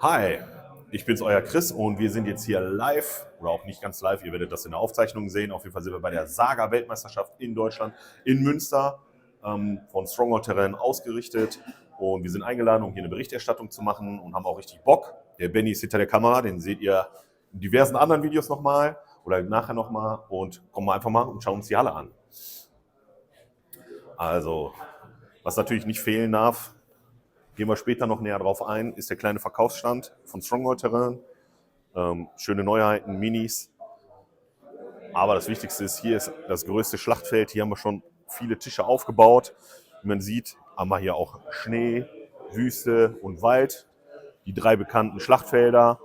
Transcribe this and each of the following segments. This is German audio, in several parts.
Hi, ich bin's, euer Chris, und wir sind jetzt hier live, oder auch nicht ganz live, ihr werdet das in der Aufzeichnung sehen. Auf jeden Fall sind wir bei der Saga-Weltmeisterschaft in Deutschland, in Münster, von Stronghold Terrain ausgerichtet. Und wir sind eingeladen, um hier eine Berichterstattung zu machen und haben auch richtig Bock. Der Benny ist hinter der Kamera, den seht ihr in diversen anderen Videos nochmal oder nachher nochmal. Und kommen wir einfach mal und schauen uns die Halle an. Also, was natürlich nicht fehlen darf, gehen wir später noch näher drauf ein, ist der kleine Verkaufsstand von Stronghold Terrain. Schöne Neuheiten, Minis. Aber das Wichtigste ist, hier ist das größte Schlachtfeld. Hier haben wir schon viele Tische aufgebaut. Wie man sieht, haben wir hier auch Schnee, Wüste und Wald. Die 3 bekannten Schlachtfelder.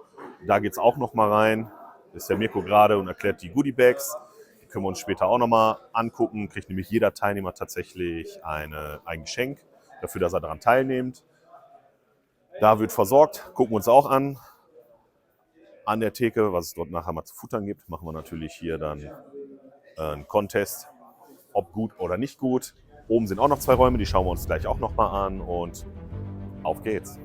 Da geht es auch noch mal rein. Da ist der Mirko gerade und erklärt die Goodie-Bags. Die können wir uns später auch noch mal angucken. Kriegt nämlich jeder Teilnehmer tatsächlich ein Geschenk dafür, dass er daran teilnimmt. Da wird versorgt, gucken wir uns auch an. An der Theke, was es dort nachher mal zu futtern gibt, machen wir natürlich hier dann einen Contest, ob gut oder nicht gut. Oben sind auch noch 2 Räume, die schauen wir uns gleich auch noch mal an und auf geht's.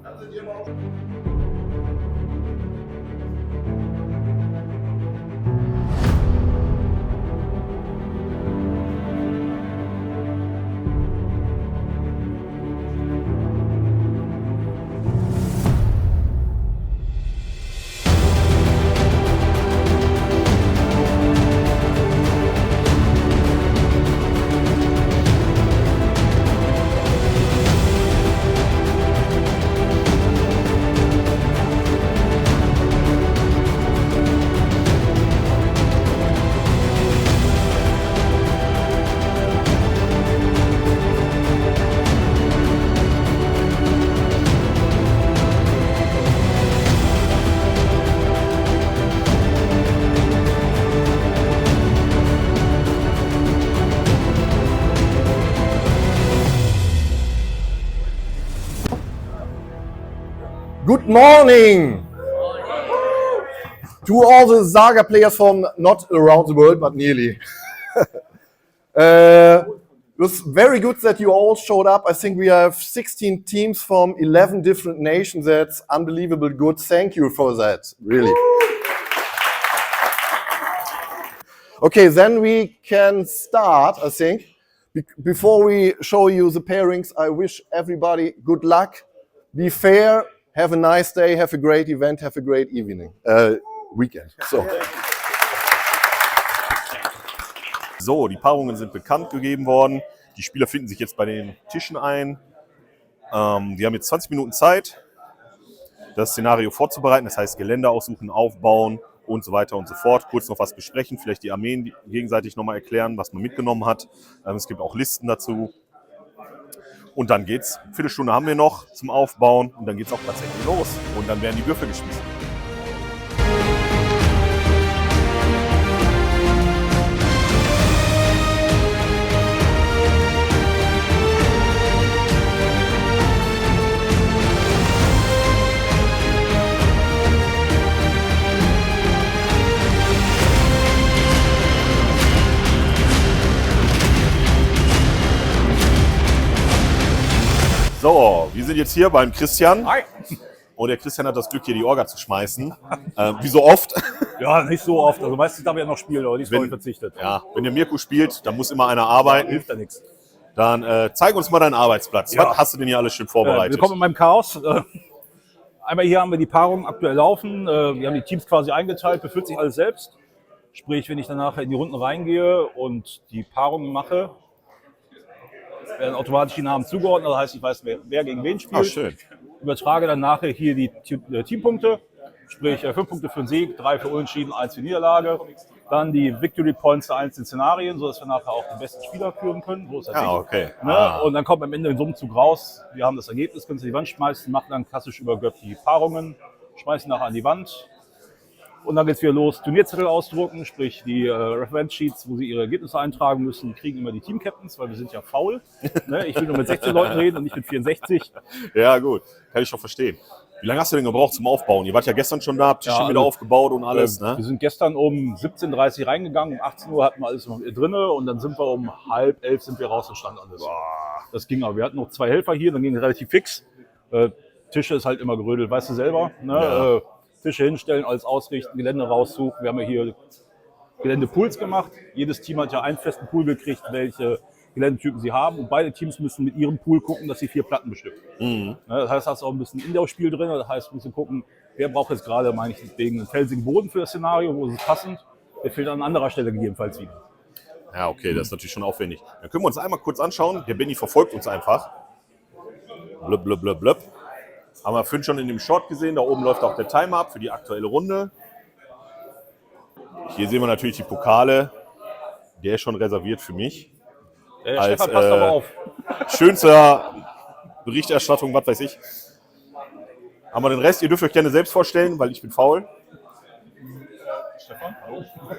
Good morning to all the Saga players from not around the world, but nearly. It was very good that you all showed up. I think we have 16 teams from 11 different nations. That's unbelievable good. Thank you for that, really. Okay, then we can start, I think. Before we show you the pairings, I wish everybody good luck. Be fair. Have a nice day, have a great event, have a great weekend. So, die Paarungen sind bekannt gegeben worden. Die Spieler finden sich jetzt bei den Tischen ein. Die haben jetzt 20 Minuten Zeit, das Szenario vorzubereiten. Das heißt, Gelände aussuchen, aufbauen und so weiter und so fort. Kurz noch was besprechen, vielleicht die Armeen gegenseitig nochmal erklären, was man mitgenommen hat. Es gibt auch Listen dazu. Und dann geht's. Viertelstunde haben wir noch zum Aufbauen und dann geht's auch tatsächlich los. Und dann werden die Würfel geschmissen. So, wir sind jetzt hier beim Christian. Hi. Und der Christian hat das Glück, hier die Orga zu schmeißen. Wie so oft. Ja, nicht so oft. Also meistens darf ich ja noch spielen, aber diesmal verzichtet. Ja, wenn der Mirko spielt, dann muss immer einer arbeiten. Hilft ja nichts. Dann zeig uns mal deinen Arbeitsplatz. Ja. Was hast du denn hier alles schön vorbereitet? Willkommen in meinem Chaos. Einmal hier haben wir die Paarung aktuell laufen. Wir haben die Teams quasi eingeteilt, beführt sich alles selbst. Sprich, wenn ich dann nachher in die Runden reingehe und die Paarungen mache, werden automatisch die Namen zugeordnet. Das heißt, ich weiß, wer gegen wen spielt. Ah, schön. Übertrage dann nachher hier die Teampunkte. Sprich, 5 Punkte für den Sieg, 3 für Unentschieden, 1 für Niederlage. Dann die Victory Points der einzelnen Szenarien, sodass wir nachher auch den besten Spieler führen können. So ist das Ja, okay. Ne? Und dann kommt am Ende ein Summenzug raus. Wir haben das Ergebnis, können Sie die Wand schmeißen, machen dann klassisch über GÖP die Paarungen, schmeißen nachher an die Wand. Und dann geht es wieder los, Turnierzettel ausdrucken, sprich die Reference-Sheets, wo Sie Ihre Ergebnisse eintragen müssen. Die kriegen immer die Team-Captains, weil wir sind ja faul. Ne? Ich will nur mit 16 Leuten reden und nicht mit 64. Ja, gut. Kann ich schon verstehen. Wie lange hast du denn gebraucht zum Aufbauen? Ihr wart ja gestern schon da, Tische wieder aufgebaut und alles, ne? Wir sind gestern um 17:30 Uhr reingegangen, um 18 Uhr hatten wir alles noch drin und dann sind wir um 10:30 sind wir raus und stand alles. Boah. Das ging aber. Wir hatten noch 2 Helfer hier, dann ging es relativ fix. Tische ist halt immer gerödelt, weißt du selber. Ne? Ja. Tische hinstellen, alles ausrichten, Gelände raussuchen. Wir haben ja hier Geländepools gemacht. Jedes Team hat ja einen festen Pool gekriegt, welche Geländetypen sie haben. Und beide Teams müssen mit ihrem Pool gucken, dass sie 4 Platten bestücken. Ne? Das heißt, da hast du auch ein bisschen Indoor-Spiel drin. Das heißt, du musst gucken, wer braucht jetzt gerade meinetwegen einen felsigen Boden für das Szenario, wo ist es passend. Der fehlt an anderer Stelle gegebenenfalls wieder. Ja, okay, das ist natürlich schon aufwendig. Dann können wir uns einmal kurz anschauen. Der Benny verfolgt uns einfach. Blub, blub, blub, blub. Haben wir vorhin schon in dem Short gesehen. Da oben läuft auch der Timer ab für die aktuelle Runde. Hier sehen wir natürlich die Pokale. Der ist schon reserviert für mich. Der Als, Stefan passt aber auf. Schönster Berichterstattung, was weiß ich. Haben wir den Rest? Ihr dürft euch gerne selbst vorstellen, weil ich bin faul.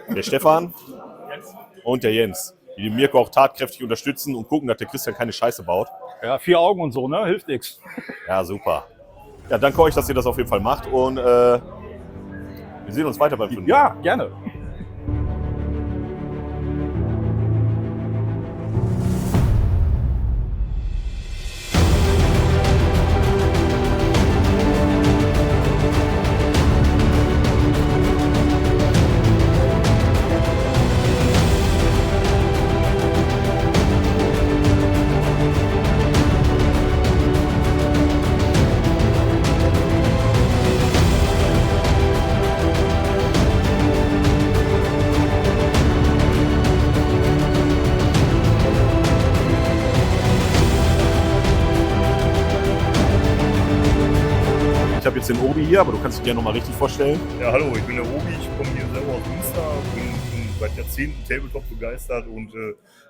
Der Stefan und der Jens, die den Mirko auch tatkräftig unterstützen und gucken, dass der Christian keine Scheiße baut. Ja, 4 Augen und so, ne? Hilft nichts. Ja, super. Ja, danke euch, dass ihr das auf jeden Fall macht und wir sehen uns weiter beim Turnier. Ja, gerne. Ich habe jetzt den Obi hier, aber du kannst dich gerne nochmal richtig vorstellen. Ja, hallo, ich bin der Obi, ich komme hier selber aus Münster, bin seit Jahrzehnten Tabletop begeistert und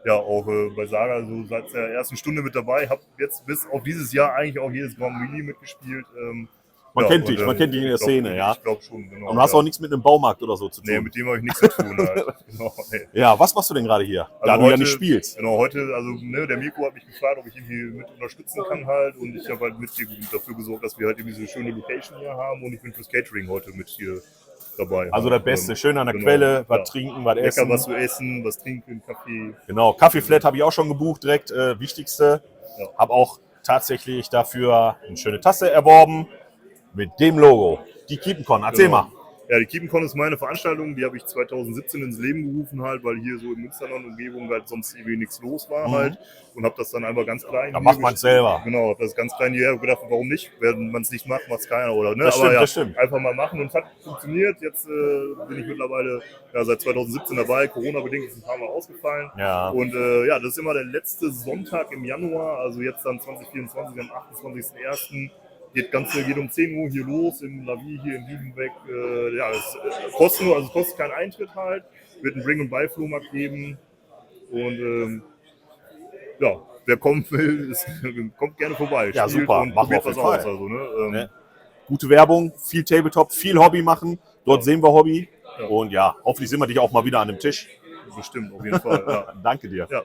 ja auch bei Saga so seit der ersten Stunde mit dabei, habe jetzt bis auf dieses Jahr eigentlich auch jedes Grand Melee mitgespielt. Man ja, kennt dich, und, man kennt dich in der Szene, ja. Ich glaube schon, genau. Und du hast ja. auch nichts mit einem Baumarkt oder so zu tun. Nee, mit dem habe ich nichts zu tun. Halt. Genau, nee. Ja, was machst du denn gerade hier? Da Also du ja heute- nicht spielst. Genau, heute, also ne, der Mirko hat mich gefragt, ob ich ihn hier mit unterstützen kann halt und ich habe halt mit dafür gesorgt, dass wir halt irgendwie so eine schöne Location hier haben und ich bin fürs Catering heute mit hier dabei. Also halt. das Beste, schön an der Genau, Quelle, was ja. trinken, was Lecker essen. was zu essen, was trinken, Kaffee. Genau, Kaffeeflat habe ich auch schon gebucht, direkt wichtigste. Ja. Habe auch tatsächlich dafür eine schöne Tasse erworben mit dem Logo. Die Keep'nCon, erzähl Genau. mal. Ja, die Keep'nCon ist meine Veranstaltung, die habe ich 2017 ins Leben gerufen halt, weil hier so in Münsterland und Umgebung halt sonst irgendwie nichts los war halt und habe das dann einfach ganz klein Da hier macht man's gestellt. selber. Genau, habe das ganz klein hierher gedacht, warum nicht? Wenn man es nicht macht, macht es keiner oder ne? Das Aber stimmt, ja, das stimmt. einfach mal machen und es hat funktioniert. Jetzt bin ich mittlerweile ja, seit 2017 dabei. Corona-bedingt ist ein paar Mal ausgefallen. Ja. Und ja, das ist immer der letzte Sonntag im Januar, also jetzt dann 2024 am 28.01. Geht um 10 Uhr hier los im Lavi hier in Liebenbeck. Ja, es kostet nur, also es kostet keinen Eintritt halt. Wird einen Bring-and-Buy-Flohmarkt geben. Und ja, wer kommen will, kommt gerne vorbei. Ja, Spielt super. und Machen wir probiert auf was jeden aus. Fall. Also, ne? Ne? Gute Werbung, viel Tabletop, viel Hobby machen. Dort sehen wir Hobby. Ja. Und ja, hoffentlich sehen wir dich auch mal wieder an dem Tisch. Bestimmt, auf jeden Fall. Ja. Danke dir. Ja.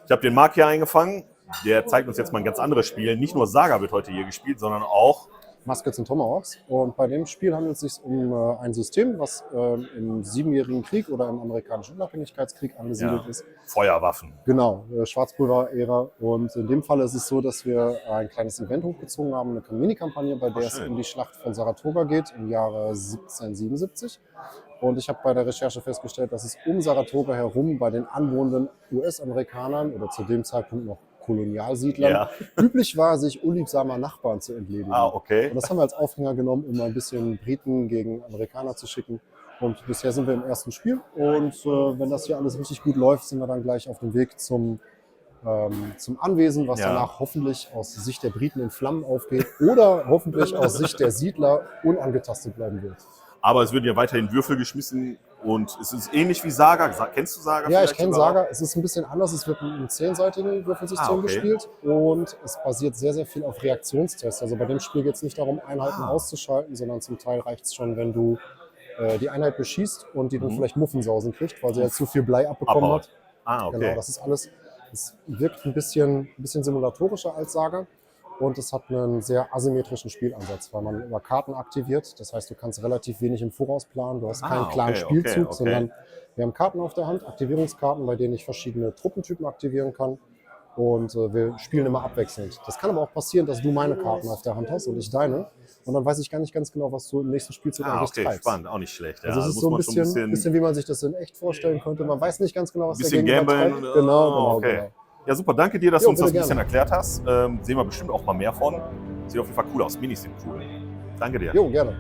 Ich habe den Marc hier eingefangen. Der zeigt uns jetzt mal ein ganz anderes Spiel. Nicht nur Saga wird heute hier gespielt, sondern auch Muskets und Tomahawks. Und bei dem Spiel handelt es sich um ein System, was im Siebenjährigen Krieg oder im amerikanischen Unabhängigkeitskrieg angesiedelt ist. Feuerwaffen. Genau, Schwarzpulver-Ära. Und in dem Fall ist es so, dass wir ein kleines Event hochgezogen haben, eine Mini-Kampagne, bei der es schön. um die Schlacht von Saratoga geht im Jahre 1777. Und ich habe bei der Recherche festgestellt, dass es um Saratoga herum bei den anwohnenden US-Amerikanern oder zu dem Zeitpunkt noch Kolonialsiedlern Ja. üblich war, sich unliebsamer Nachbarn zu entledigen. Ah, okay. Und das haben wir als Aufhänger genommen, um ein bisschen Briten gegen Amerikaner zu schicken. Und bisher sind wir im ersten Spiel. Und wenn das hier alles richtig gut läuft, sind wir dann gleich auf dem Weg zum Anwesen, was Ja. danach hoffentlich aus Sicht der Briten in Flammen aufgeht oder hoffentlich aus Sicht der Siedler unangetastet bleiben wird. Aber es werden ja weiterhin Würfel geschmissen und es ist ähnlich wie Saga. Kennst du Saga? Ja, ich vielleicht kenne sogar? Saga. Es ist ein bisschen anders. Es wird mit einem 10-seitigen Würfelsystem Ah, okay. gespielt und es basiert sehr, sehr viel auf Reaktionstests. Also bei dem Spiel geht es nicht darum, Einheiten auszuschalten, sondern zum Teil reicht es schon, wenn du die Einheit beschießt und die dann vielleicht Muffensausen kriegt, weil sie ja zu viel Blei abbekommen Abhaut. hat. Ah, okay. Genau, das ist alles. Es wirkt ein bisschen simulatorischer als Saga. Und es hat einen sehr asymmetrischen Spielansatz, weil man über Karten aktiviert. Das heißt, du kannst relativ wenig im Voraus planen. Du hast keinen klaren okay, Spielzug, okay. sondern wir haben Karten auf der Hand, Aktivierungskarten, bei denen ich verschiedene Truppentypen aktivieren kann. Und wir spielen immer abwechselnd. Das kann aber auch passieren, dass du meine Karten auf der Hand hast und ich deine. Und dann weiß ich gar nicht ganz genau, was du im nächsten Spielzug eigentlich okay, treibst. spannend, auch nicht schlecht. Also es ist muss so ein man schon bisschen, wie man sich das in echt vorstellen könnte. Man weiß nicht ganz genau, was der bisschen Gegenüber gamblen. treibt. Genau. Okay. Ja, super, danke dir, dass Jo, du uns das ein bitte bisschen gerne. erklärt hast. Sehen wir bestimmt auch mal mehr von. Sieht auf jeden Fall cool aus. Minis sind cool. Danke dir. Jo, gerne.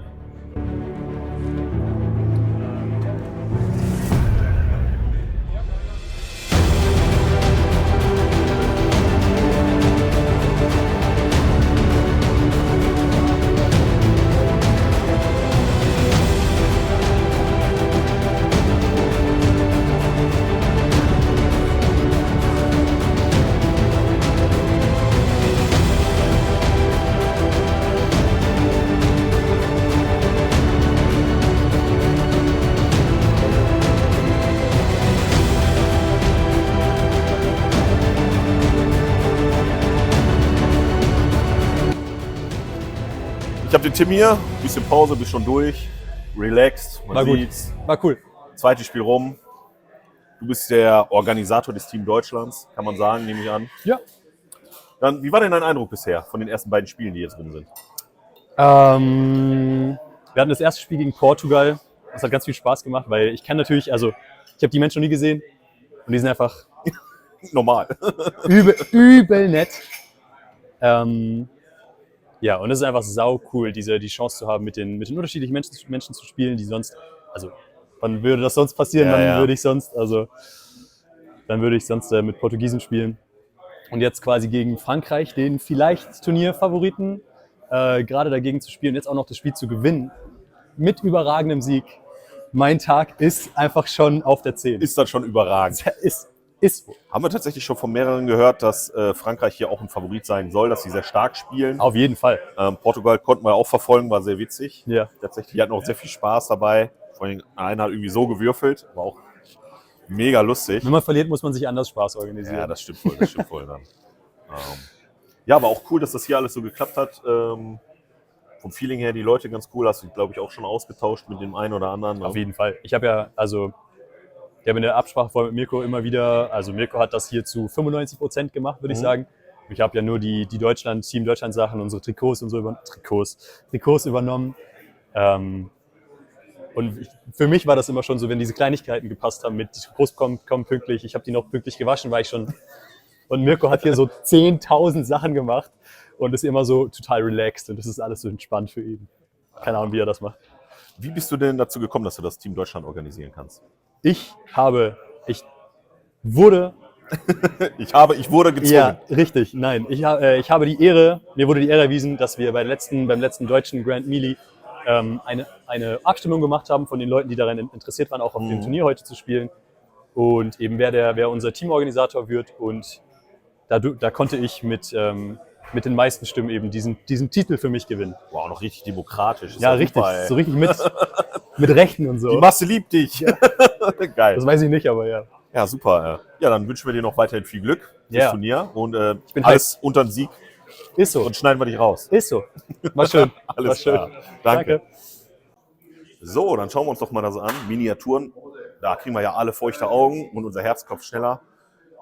Ich habe den Tim hier, bisschen Pause, bist schon durch, relaxed, man War gut. sieht's. War cool. Zweites Spiel rum. Du bist der Organisator des Team Deutschlands, kann man sagen, nehme ich an. Ja. Dann, wie war denn dein Eindruck bisher von den ersten beiden Spielen, die jetzt rum sind? Wir hatten das erste Spiel gegen Portugal. Das hat ganz viel Spaß gemacht, weil ich kenne natürlich, also ich habe die Menschen noch nie gesehen und die sind einfach Normal. übel nett. Ja, und es ist einfach sau cool, die Chance zu haben, mit den unterschiedlichen Menschen zu spielen, die sonst, also wann würde das sonst passieren, würde ich sonst mit Portugiesen spielen. Und jetzt quasi gegen Frankreich, den vielleicht Turnierfavoriten, gerade dagegen zu spielen, jetzt auch noch das Spiel zu gewinnen, mit überragendem Sieg. Mein Tag ist einfach schon auf der 10. Ist dann schon überragend. Ist so. Haben wir tatsächlich schon von mehreren gehört, dass Frankreich hier auch ein Favorit sein soll, dass sie sehr stark spielen. Auf jeden Fall. Portugal konnten wir auch verfolgen, war sehr witzig. Ja. Tatsächlich, die hatten auch sehr viel Spaß dabei. Vor allem einer hat irgendwie so gewürfelt, war auch mega lustig. Wenn man verliert, muss man sich anders Spaß organisieren. Ja, das stimmt voll dann. Ja, aber auch cool, dass das hier alles so geklappt hat. Vom Feeling her, die Leute ganz cool, hast du, glaube ich, auch schon ausgetauscht mit dem einen oder anderen. Auf jeden Fall. Ich habe in der Absprache vorher mit Mirko immer wieder, also Mirko hat das hier zu 95% gemacht, würde ich sagen. Ich habe ja nur die Team Deutschland Sachen, unsere Trikots und so Trikots übernommen. Und für mich war das immer schon so, wenn diese Kleinigkeiten gepasst haben, mit die Trikots kommen pünktlich, ich habe die noch pünktlich gewaschen, war ich schon. Und Mirko hat hier so 10.000 Sachen gemacht und ist immer so total relaxed und das ist alles so entspannt für ihn. Keine Ahnung, wie er das macht. Wie bist du denn dazu gekommen, dass du das Team Deutschland organisieren kannst? Ich wurde gezwungen. Ja, richtig. Nein, ich habe die Ehre, mir wurde die Ehre erwiesen, dass wir beim letzten deutschen Grand Melee eine Abstimmung gemacht haben von den Leuten, die daran interessiert waren, auch auf dem Turnier heute zu spielen. Und eben wer unser Teamorganisator wird. Und da konnte ich mit den meisten Stimmen eben diesen Titel für mich gewinnen. Wow, noch richtig demokratisch. Ist Ja, richtig. Super, So richtig mit Rechten und so. Die Masse liebt dich. Ja. Geil. Das weiß ich nicht, aber ja. Ja, super. Ja, dann wünschen wir dir noch weiterhin viel Glück fürs Ja. Turnier und Ich bin alles unter den Sieg. Ist so. Und schneiden wir dich raus. Ist so. War schön. Alles War schön. klar. Danke. So, dann schauen wir uns doch mal das an. Miniaturen. Da kriegen wir ja alle feuchte Augen und unser Herzkopf schneller.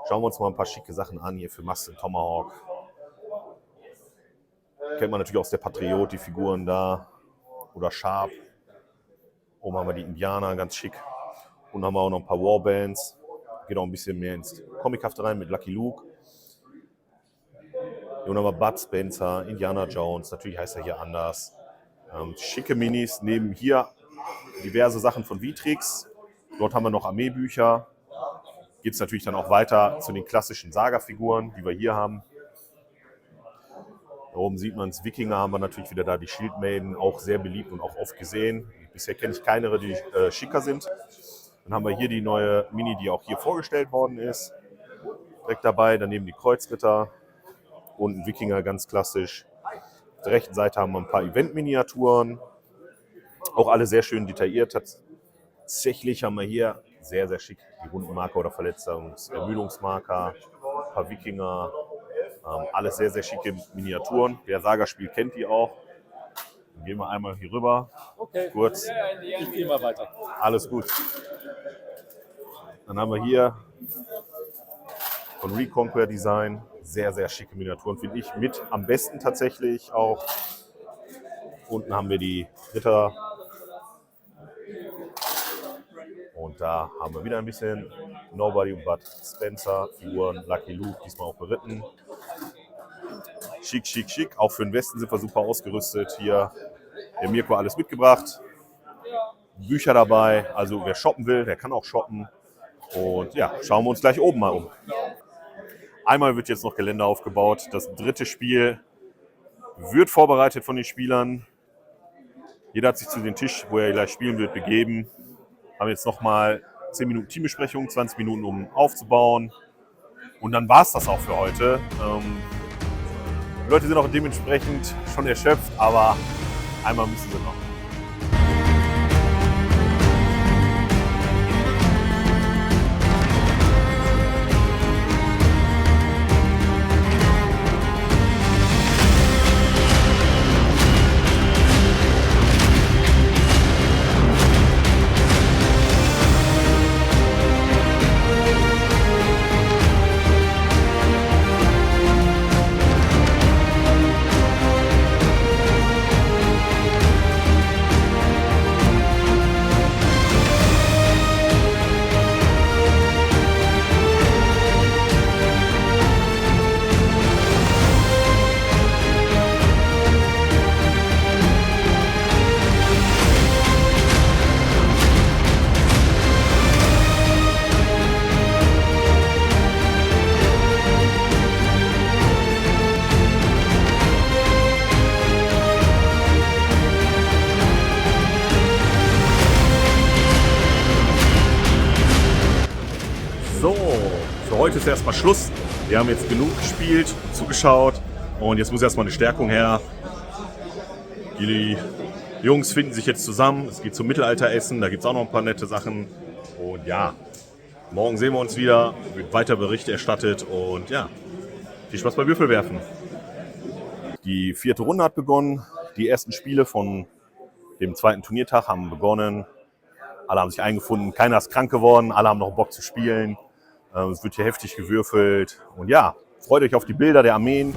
Schauen wir uns mal ein paar schicke Sachen an hier für Master Tomahawk. Kennt man natürlich aus der Patriot, die Figuren da. Oder Sharp. Oben haben wir die Indianer, ganz schick. Und dann haben wir auch noch ein paar Warbands. Geht auch ein bisschen mehr ins Comichafte rein mit Lucky Luke. Hier haben wir Bud Spencer, Indiana Jones. Natürlich heißt er hier anders. Schicke Minis. Neben hier diverse Sachen von Vitrix. Dort haben wir noch Armeebücher. Geht es natürlich dann auch weiter zu den klassischen Saga-Figuren, die wir hier haben. Da oben sieht man es, Wikinger haben wir natürlich wieder da, die Shield Maiden, auch sehr beliebt und auch oft gesehen. Bisher kenne ich keine, die schicker sind. Dann haben wir hier die neue Mini, die auch hier vorgestellt worden ist. Direkt dabei, daneben die Kreuzritter und ein Wikinger, ganz klassisch. Auf der rechten Seite haben wir ein paar Event-Miniaturen. Auch alle sehr schön detailliert. Tatsächlich haben wir hier sehr, sehr schick die Rundenmarker oder Ermüdungsmarker, ein paar Wikinger. Alles sehr, sehr schicke Miniaturen. Wer Saga spielt, kennt die auch. Dann gehen wir einmal hier rüber. Okay. Kurz. Ich gehe mal weiter. Alles gut. Dann haben wir hier von Reconquer Design. Sehr, sehr schicke Miniaturen, finde ich. Mit am besten tatsächlich auch. Unten haben wir die Ritter. Und da haben wir wieder ein bisschen Nobody but Spencer Figuren. Lucky Luke, diesmal auch beritten. Schick, schick, schick. Auch für den Westen sind wir super ausgerüstet. Hier der Mirko alles mitgebracht. Bücher dabei. Also wer shoppen will, der kann auch shoppen. Und ja, schauen wir uns gleich oben mal um. Einmal wird jetzt noch Gelände aufgebaut. Das dritte Spiel wird vorbereitet von den Spielern. Jeder hat sich zu dem Tisch, wo er gleich spielen wird, begeben. Haben jetzt nochmal 10 Minuten Teambesprechung, 20 Minuten, um aufzubauen. Und dann war es das auch für heute. Die Leute sind auch dementsprechend schon erschöpft, aber einmal müssen sie noch. So, für heute ist erstmal Schluss. Wir haben jetzt genug gespielt, zugeschaut und jetzt muss erstmal eine Stärkung her. Die Jungs finden sich jetzt zusammen. Es geht zum Mittelalteressen, da gibt es auch noch ein paar nette Sachen. Und ja, morgen sehen wir uns wieder, wird weiter Bericht erstattet und ja, viel Spaß beim Würfelwerfen. Die 4. Runde hat begonnen. Die ersten Spiele von dem 2. Turniertag haben begonnen. Alle haben sich eingefunden, keiner ist krank geworden, alle haben noch Bock zu spielen. Es wird hier heftig gewürfelt. Und ja, freut euch auf die Bilder der Armeen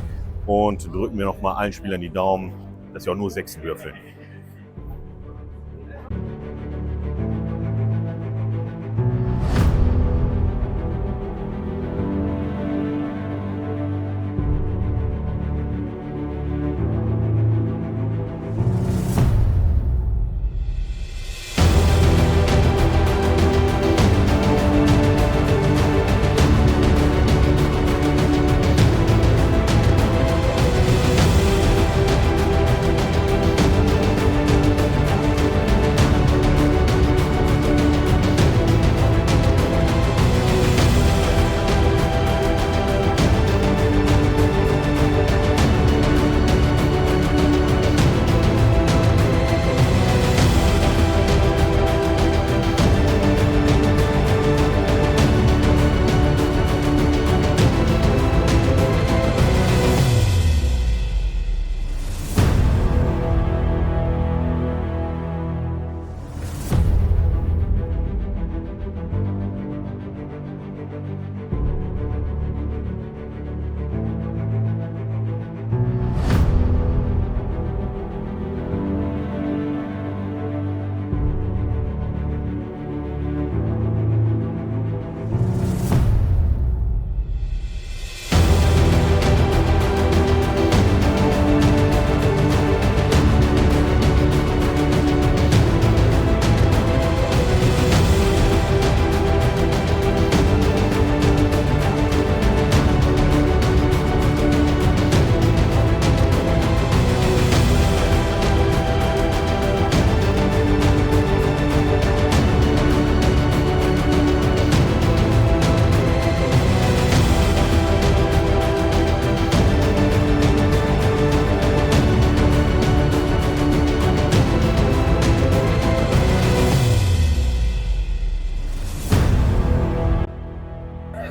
und drücken wir nochmal allen Spielern die Daumen, dass sie auch nur 6 würfeln.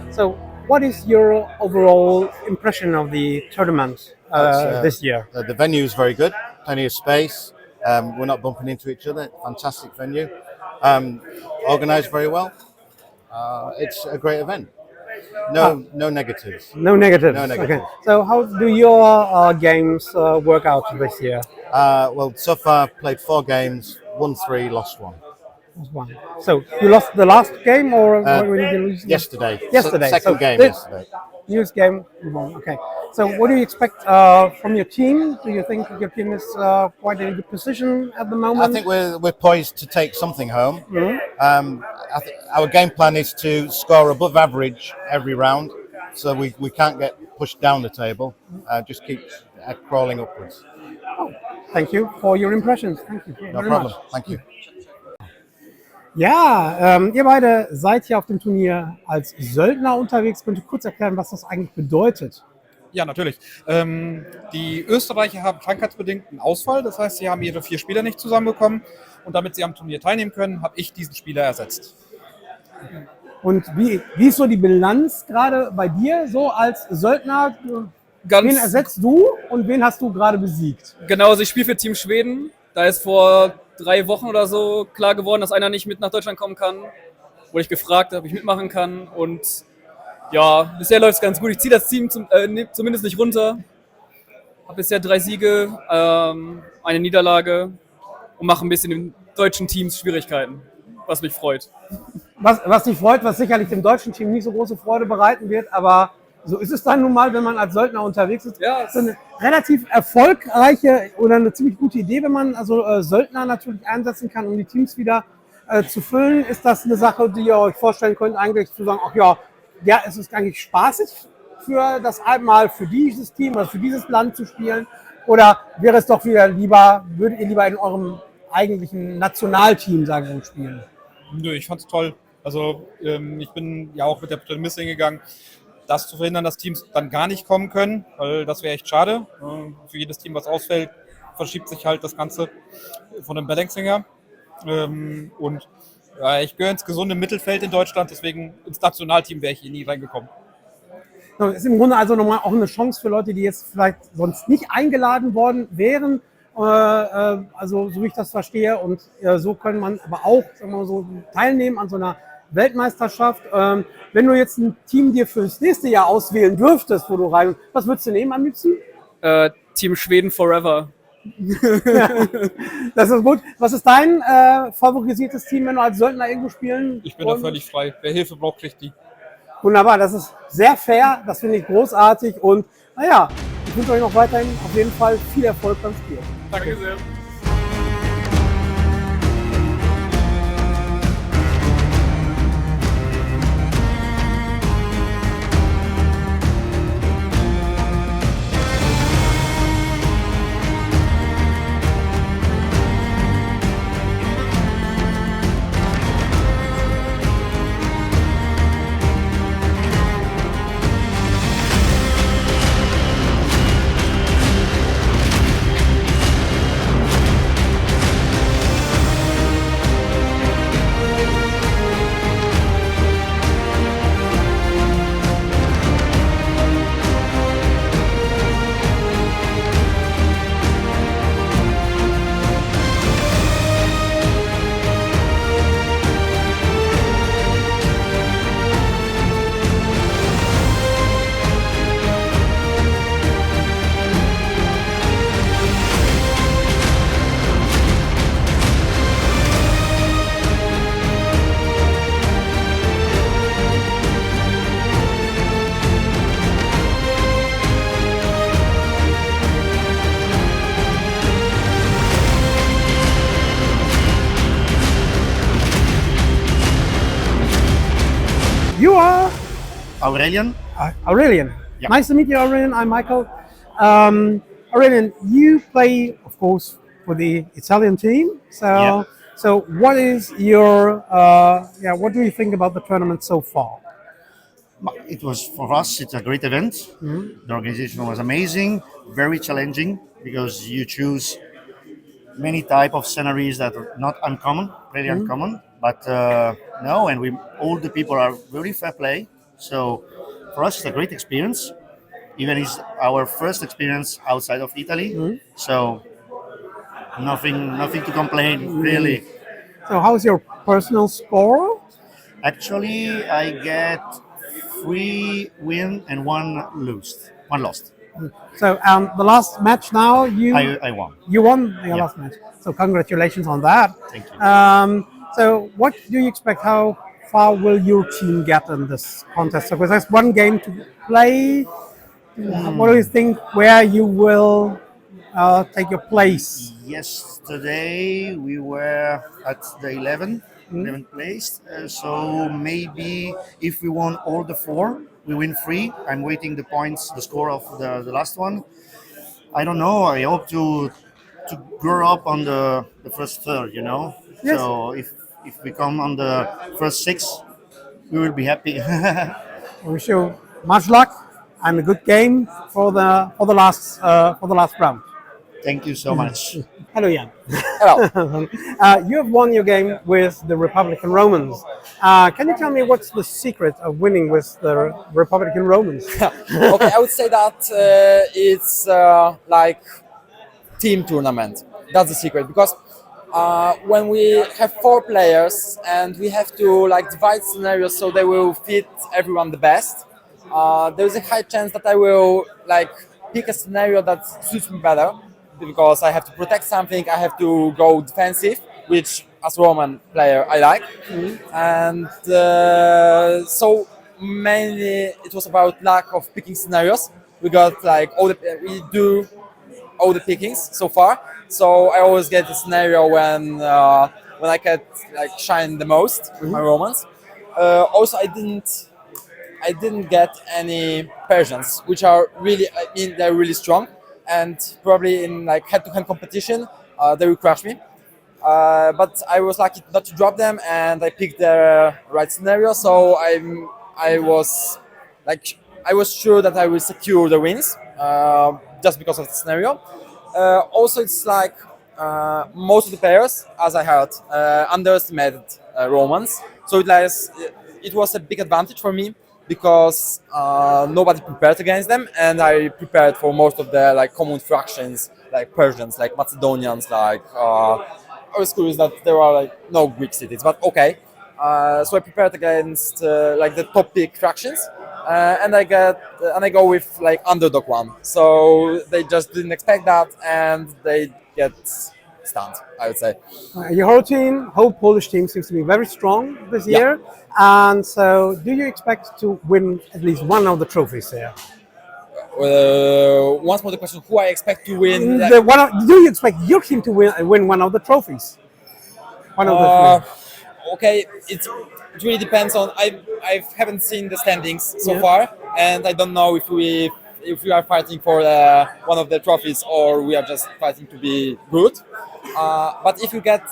So, what is your overall impression of the tournament this year? The venue is very good, plenty of space. We're not bumping into each other. Fantastic venue. Organised very well. It's a great event. No negatives. No negatives. No negatives. Okay. So how do your games work out this year? Well, so far played 4 games, won 3, lost 1. One. So you lost the last game, or when did you lose? Yesterday. Yesterday. Second So game this yesterday. News game. Okay. So what do you expect from your team? Do you think your team is quite in a good position at the moment? I think we're poised to take something home. I think our game plan is to score above average every round, so we can't get pushed down the table. Just keep crawling upwards. Thank you for your impressions. Thank you No very problem. much. Thank you. Ja, ihr beide seid hier auf dem Turnier als Söldner unterwegs. Könnt ihr kurz erklären, was das eigentlich bedeutet? Ja, natürlich. Die Österreicher haben krankheitsbedingt einen Ausfall. Das heißt, sie haben ihre 4 Spieler nicht zusammenbekommen. Und damit sie am Turnier teilnehmen können, habe ich diesen Spieler ersetzt. Und wie ist so die Bilanz gerade bei dir, so als Söldner? Wen ersetzt du und wen hast du gerade besiegt? Genau, also ich spiele für Team Schweden. Da ist vor 3 Wochen oder so klar geworden, dass einer nicht mit nach Deutschland kommen kann. Wurde ich gefragt, ob ich mitmachen kann. Und ja, bisher läuft es ganz gut. Ich ziehe das Team zumindest nicht runter. Habe bisher 3 Siege, eine Niederlage und mache ein bisschen den deutschen Teams Schwierigkeiten, was mich freut. Was dich freut, was sicherlich dem deutschen Team nicht so große Freude bereiten wird, aber so ist es dann nun mal, wenn man als Söldner unterwegs ist. Ja, das ist eine relativ erfolgreiche oder eine ziemlich gute Idee, wenn man also Söldner natürlich einsetzen kann, um die Teams wieder zu füllen. Ist das eine Sache, die ihr euch vorstellen könnt, eigentlich zu sagen, ach ja, es ist eigentlich spaßig für das einmal für dieses Team oder für dieses Land zu spielen? Oder wäre es doch wieder würdet ihr lieber in eurem eigentlichen Nationalteam, sagen wir, spielen? Nö, ich fand's toll. Also ich bin ja auch mit der Prämisse hingegangen, das zu verhindern, dass Teams dann gar nicht kommen können, weil das wäre echt schade. Für jedes Team, was ausfällt, verschiebt sich halt das Ganze von dem Balancing her. Und ja, ich gehöre ins gesunde Mittelfeld in Deutschland, deswegen ins Nationalteam wäre ich hier nie reingekommen. Das ist im Grunde also nochmal auch eine Chance für Leute, die jetzt vielleicht sonst nicht eingeladen worden wären. Also so wie ich das verstehe. Und so kann man aber auch, sagen wir mal so, teilnehmen an so einer Weltmeisterschaft. Wenn du jetzt ein Team dir fürs nächste Jahr auswählen dürftest, wo du rein, was würdest du nehmen am liebsten? Team Schweden forever. Das ist gut. Was ist dein favorisiertes Team, wenn du als Söldner irgendwo spielen? Ich bin da völlig frei. Wer Hilfe braucht, kriegt die. Wunderbar, das ist sehr fair, das finde ich großartig und naja, ich wünsche euch noch weiterhin auf jeden Fall viel Erfolg beim Spiel. Danke sehr. You are Aurelian. Aurelian. Yeah. Nice to meet you, Aurelian. I'm Michael. Aurelian, you play, of course, for the Italian team. Yeah. So what is your, what do you think about the tournament so far? It was for us. It's a great event. The organization was amazing, very challenging because you choose many type of scenarios that are not uncommon, really uncommon. But no, and all the people are very fair play. So for us, it's a great experience. Even it's our first experience outside of Italy. So nothing to complain, really. So how's your personal score? Actually, I get 3 win and 1 lost. So the last match now, I won. You won your last match. So congratulations on that. Thank you. So what do you expect? How far will your team get in this contest? Because there's one game to play. What do you think? Where you will take your place? Yesterday we were at the 11th place. So maybe if we won all the 4, we win 3. I'm waiting the points, the score of the last one. I don't know. I hope to grow up on the first third, you know. Yes. So if we come on the first 6, we will be happy. I wish you much luck and a good game for the last round. Thank you so much. Hello, Jan. Hello. You have won your game with the Republican Romans. Can you tell me what's the secret of winning with the Republican Romans? Okay, I would say that it's like team tournament. That's the secret, because when we have 4 players and we have to like divide scenarios so they will fit everyone the best, there's a high chance that I will like pick a scenario that suits me better, because I have to protect something, I have to go defensive, which as Roman player I like. And so mainly it was about lack of picking scenarios. We got like we do all the pickings so far, so I always get the scenario when I can like shine the most with my Romans. Also I didn't get any Persians, which are really, I mean, they're really strong, and probably in like head-to-hand competition they will crush me. But I was lucky not to drop them, and I picked the right scenario. So I was sure that I will secure the wins just because of the scenario. Also, it's like most of the players, as I heard, underestimated Romans. So it was a big advantage for me, because nobody prepared against them, and I prepared for most of the like common fractions, like Persians, like Macedonians, like I was curious that there are like no Greek cities, but okay. So I prepared against like the top pick fractions, and I go with like underdog one. So they just didn't expect that, and they get stunned, I would say. Your whole Polish team seems to be very strong this year. And so do you expect to win at least one of the trophies here? Once more the question, who I expect to win? Do you expect your team to win one of the trophies? One of the 3? Okay, it really depends on. I haven't seen the standings so far, and I don't know if we are fighting for one of the trophies, or we are just fighting to be good. But if you get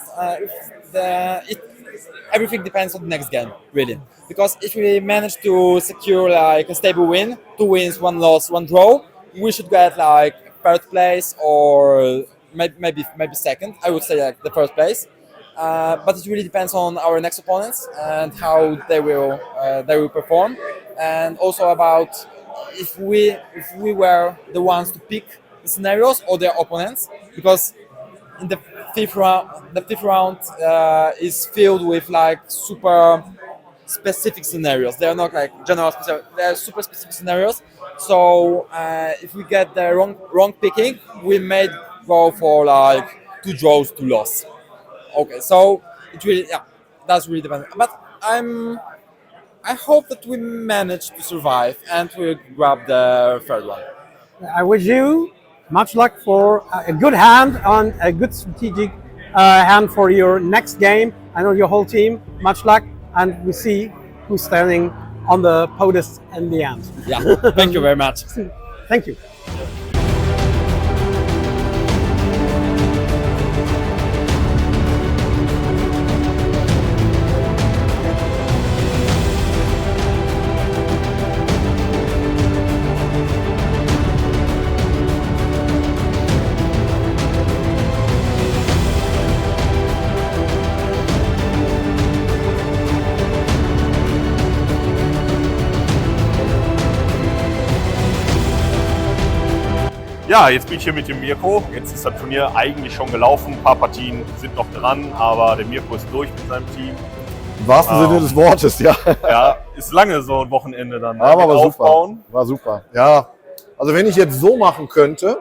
everything depends on the next game, really. Because if we manage to secure like a stable win, 2 wins, 1 loss, 1 draw, we should get like 3rd place, or maybe 2nd. I would say like the 1st place. But it really depends on our next opponents and how they will perform, and also about if we were the ones to pick the scenarios or their opponents, because in the 5th round is filled with like super specific scenarios. They are not like general specific, they are super specific scenarios. So if we get the wrong picking, we may go for like 2 draws, 2 loss. Okay, so it really, that's really depends. But I hope that we manage to survive and we grab the 3rd one. I wish you much luck for a good hand and a good strategic hand for your next game. I know your whole team. Much luck, and we see who's standing on the podium in the end. Yeah, thank you very much. Thank you. Ja, jetzt bin ich hier mit dem Mirko. Jetzt ist das Turnier eigentlich schon gelaufen. Ein paar Partien sind noch dran, aber der Mirko ist durch mit seinem Team. Im wahrsten Sinne des Wortes, ja. Ja, ist lange so ein Wochenende dann. Aber Mit war Aufbauen. super. War super. Ja, also wenn ich jetzt so machen könnte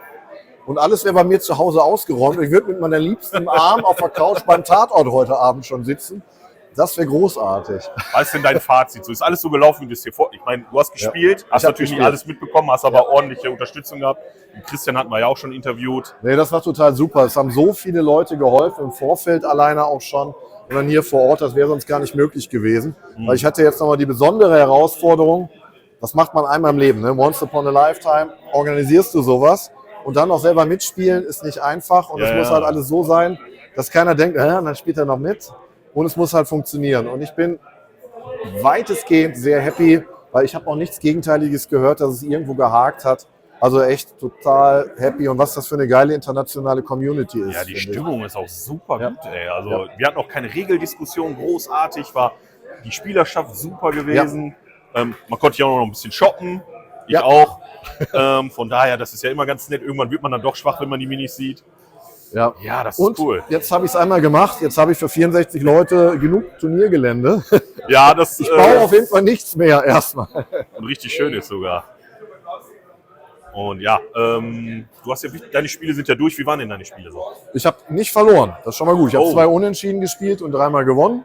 und alles wäre bei mir zu Hause ausgeräumt, ich würde mit meiner Liebsten im Arm auf der Couch beim Tatort heute Abend schon sitzen, das wäre großartig. Was ist denn dein Fazit? So ist alles so gelaufen, wie du es dir vor... Ich meine, du hast gespielt, hast hab natürlich nicht gespielt. alles mitbekommen, hast aber ordentliche Unterstützung gehabt. Den Christian hatten wir ja auch schon interviewt. Nee, das war total super. Es haben so viele Leute geholfen, im Vorfeld alleine auch schon. Und dann hier vor Ort, das wäre sonst gar nicht möglich gewesen. Weil ich hatte jetzt nochmal die besondere Herausforderung, das macht man einmal im Leben, ne? Once upon a lifetime organisierst du sowas und dann auch selber mitspielen ist nicht einfach und es muss halt alles so sein, dass keiner denkt, dann spielt er noch mit und es muss halt funktionieren. Und ich bin weitestgehend sehr happy, weil ich habe auch nichts Gegenteiliges gehört, dass es irgendwo gehakt hat. Also echt total happy und was das für eine geile internationale Community ist. Ja, die Stimmung ist auch super Ja. gut, ey. Also Ja. wir hatten auch keine Regeldiskussion, großartig, war die Spielerschaft super gewesen. Man konnte ja auch noch ein bisschen shoppen, ich auch. Von daher, das ist ja immer ganz nett. Irgendwann wird man dann doch schwach, wenn man die Minis sieht. Ja, das und ist cool. Jetzt habe ich es einmal gemacht, jetzt habe ich für 64 Leute genug Turniergelände. Ja, das ich baue auf jeden Fall nichts mehr erstmal. Und richtig schön ist sogar. Und ja, du hast ja, deine Spiele sind ja durch. Wie waren denn deine Spiele so? Ich habe nicht verloren, das ist schon mal gut. Ich habe 2 Unentschieden gespielt und 3-mal gewonnen.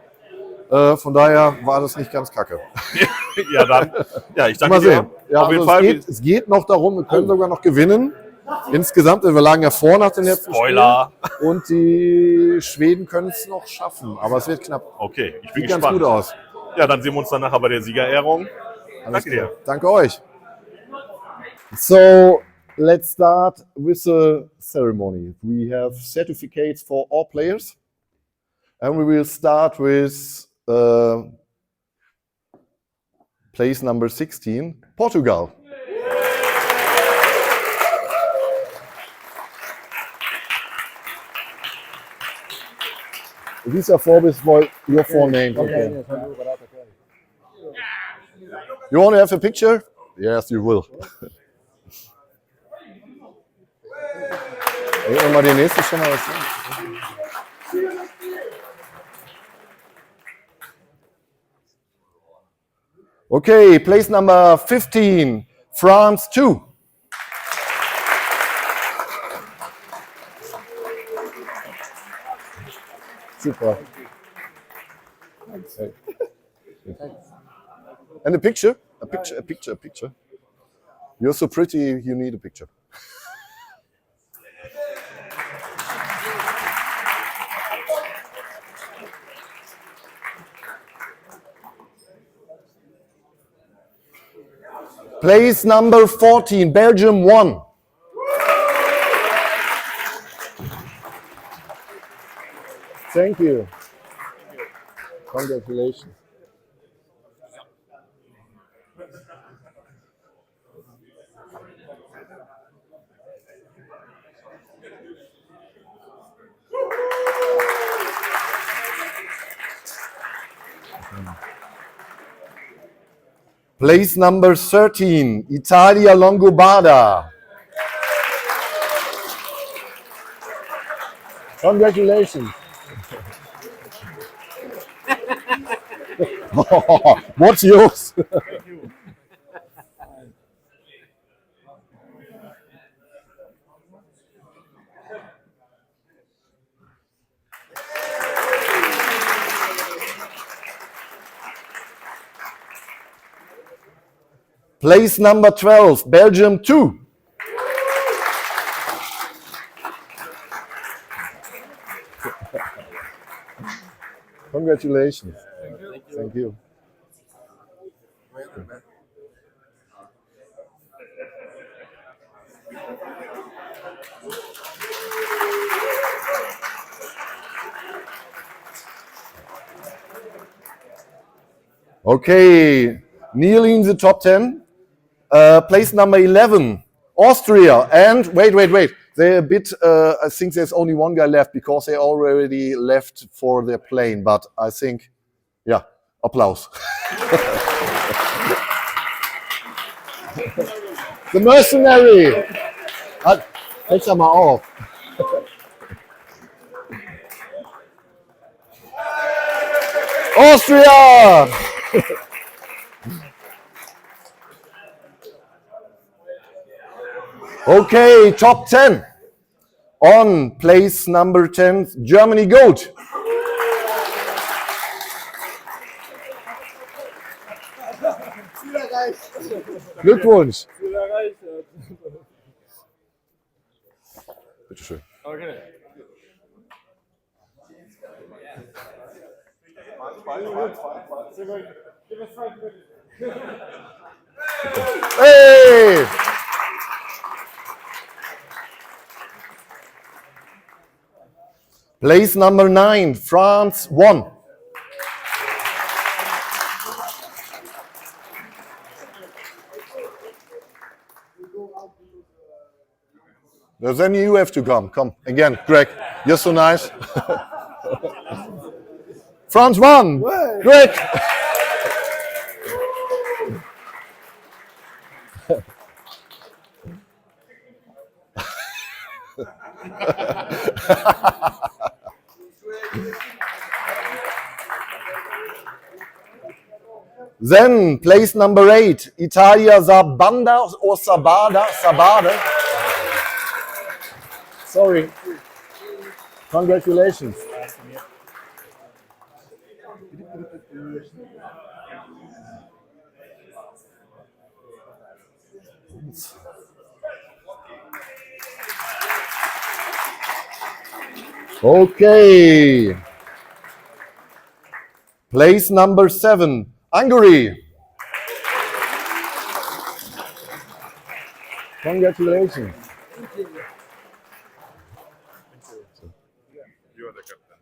Von daher war das nicht ganz kacke. Ja, dann. Ja, ich danke mal dir. sehen. Ja, Auf jeden also Fall. es geht noch darum, wir können sogar noch gewinnen. Insgesamt, wir lagen ja vor nach den letzten Spoiler. Spielen. Und die Schweden können es noch schaffen, aber es wird knapp. Okay, ich bin Sieht gespannt. ganz gut aus. Ja, dann sehen wir uns dann nachher bei der Siegerehrung. Alles Danke dir. klar. Danke euch. So, let's start with the ceremony. We have certificates for all players. And we will start with place number 16, Portugal. These are for your full name. Okay. You want to have a picture? Yes, you will. Mal die nächste schon mal was sehen. Okay, place number 15, France 2. Super. Okay. And a picture? A picture. You're so pretty, you need a picture. Place number 14, Belgium 1. Thank you. Congratulations. Place number 13, Italia Longobarda. Congratulations. What's yours? Place number 12, Belgium 2. Congratulations. Thank you. Okay, nearly in the top 10. Place number 11, Austria. And wait. They're a bit, I think there's only one guy left because they already left for their plane. But I think, yeah, applause. The Mercenary. Hält's ja mal auf. Austria! Okay, top 10. On place number 10, Germany Goat. Glückwunsch. Bitte schön. Okay. Hey! Place number 9, France 1. Then you have to come. Come again, Greg. You're so nice. France 1. Greg. Then place number 8, Italia Zabanda or Sabada. Sorry. Congratulations. Okay. Place number 7, Hungary. Congratulations. You are the captain.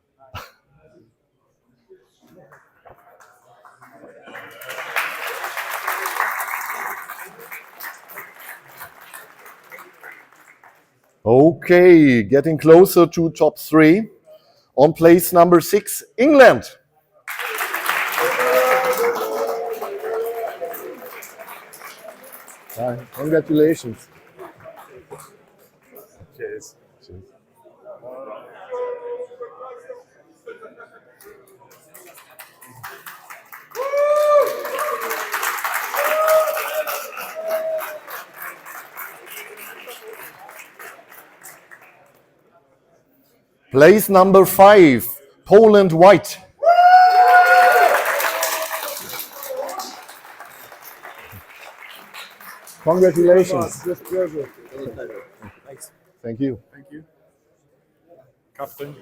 Okay, getting closer to top 3. On place number 6, England. Congratulations. Cheers. Place number 5, Poland White. Congratulations. Thanks. Thank you. Thank you. Captain.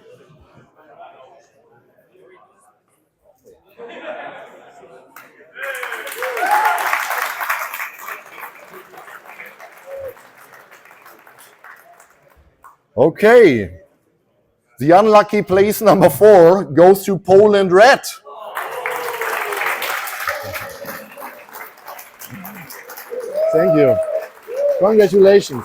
Okay. The unlucky place number 4 goes to Poland Red. Thank you. Congratulations.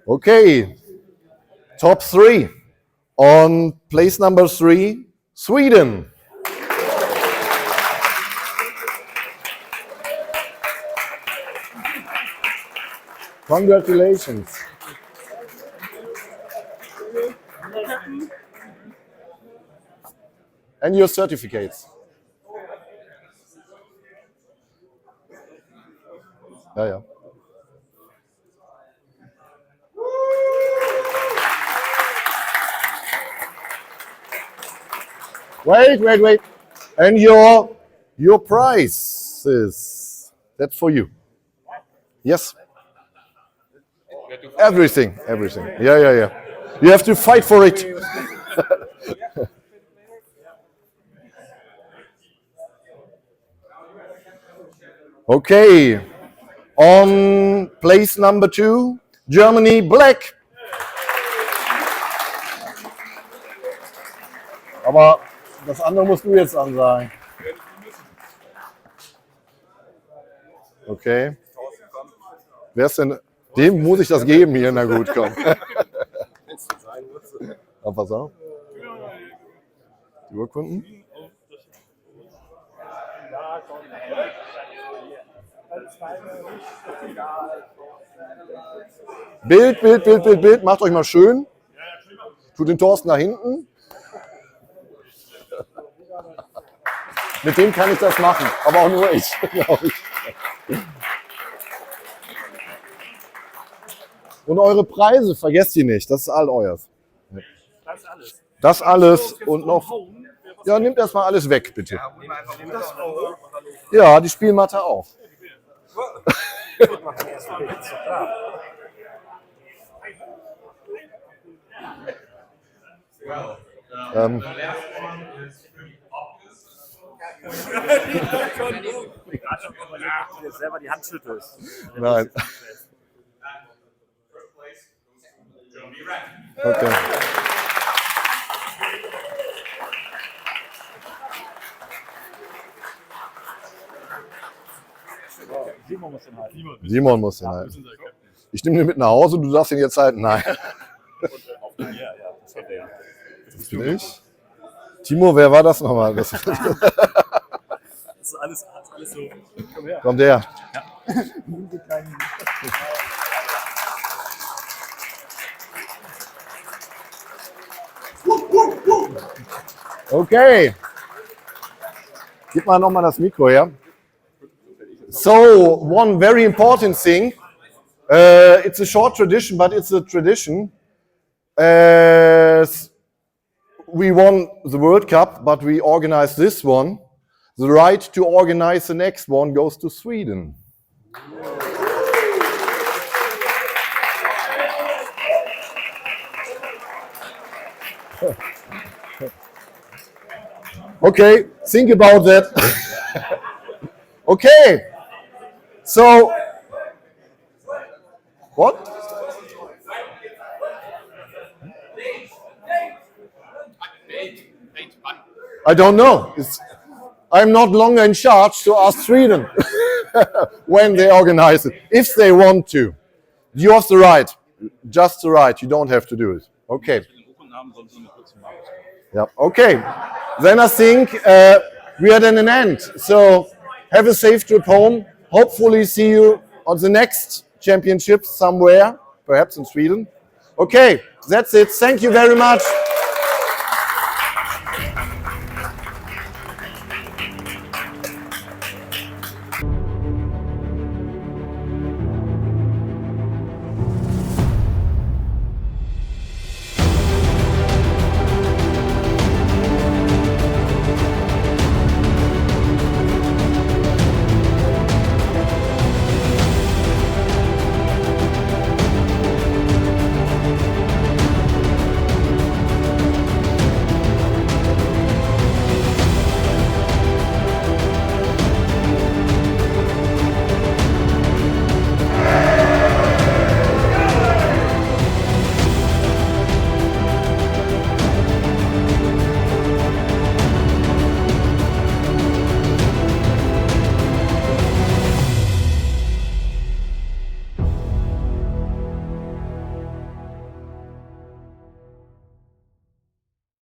Okay, top 3. On place number 3, Sweden. Congratulations. And your certificates. Ja. Wait. And your prize is, that's for you. Yes. Everything. Yeah. You have to fight for it. Okay. On place number 2, Germany Black. Aber das andere musst du jetzt ansagen. Okay. Wer ist denn? Dem muss ich das geben hier. Na gut, komm. pass auf. Die Urkunden. Bild. Macht euch mal schön. Tut den Thorsten nach hinten. Mit dem kann ich das machen, aber auch nur ich, glaube ich. Und eure Preise, vergesst die nicht, das ist all euers. Das alles. Das alles und noch. Ja, nehmt erstmal alles weg, bitte. Ja, die Spielmatte auch. Du selber die Hand schüttelst. Nein. Okay. Simon muss den halten. Ich nehme den mit nach Hause, du darfst ihn jetzt halten. Nein. Das bin ich. Timo, wer war das nochmal? Das ist alles so. Komm her. Kommt der. Ja. Okay. Gib mal nochmal das Mikro her. So, one very important thing. It's a short tradition, but it's a tradition. We won the World Cup, but we organized this one. The right to organize the next one goes to Sweden. Okay, think about that. Okay, so what? I don't know. I'm not longer in charge to ask Sweden when they organize it, if they want to. You have the right, just the right. You don't have to do it. Okay. Yeah. Okay. Then I think we are at an end. So have a safe trip home. Hopefully see you on the next championships somewhere, perhaps in Sweden. Okay, that's it. Thank you very much.